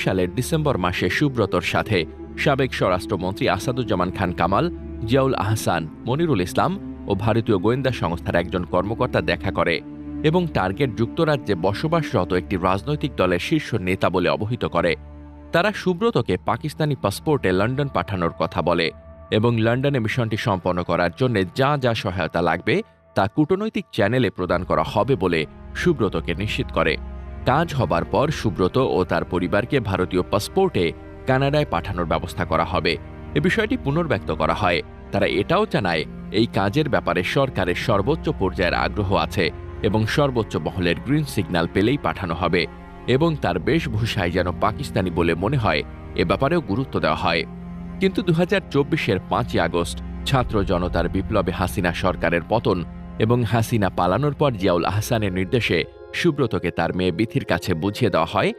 সালের ডিসেম্বর মাসে সুব্রতর সাথে সাবেক স্বরাষ্ট্রমন্ত্রী আসাদুজ্জামান খান কামাল, জিয়াউল আহসান, মনিরুল ইসলাম ও ভারতীয় গোয়েন্দা সংস্থার একজন কর্মকর্তা দেখা করে এবং টার্গেট যুক্তরাজ্যে বসবাসরত একটি রাজনৈতিক দলের শীর্ষ নেতা বলে অবহিত করে। তারা সুব্রতকে পাকিস্তানি পাসপোর্টে লন্ডন পাঠানোর কথা বলে এবং লন্ডনে মিশনটি সম্পন্ন করার জন্য যা যা সহায়তা লাগবে তা কূটনৈতিক চ্যানেলে প্রদান করা হবে বলে সুব্রতকে নিশ্চিত করে। কাজ হবার পর সুব্রত ও তার পরিবারকে ভারতীয় পাসপোর্টে কানাডায় পাঠানোর ব্যবস্থা করা হবে। এ বিষয়টি পুনর্ব্যক্ত করা হয়। তারা এটাও জানায় এই কাজের ব্যাপারে সরকারের সর্বোচ্চ পর্যায়ের আগ্রহ আছে এবং সর্বোচ্চ মহলের গ্রিন সিগন্যাল পেলেই পাঠানো হবে এবং তার বেশভূষায় যেন পাকিস্তানি বলে মনে হয় এ ব্যাপারেও গুরুত্ব দেওয়া হয়। কিন্তু 2024-এর 5ই আগস্ট ছাত্র জনতার বিপ্লবে হাসিনা সরকারের পতন এবং হাসিনা পালানোর পর জিয়াউল আহসানের নির্দেশে সুব্রতকে তার মেয়ে বিথির কাছে বুঝিয়ে দেওয়া হয়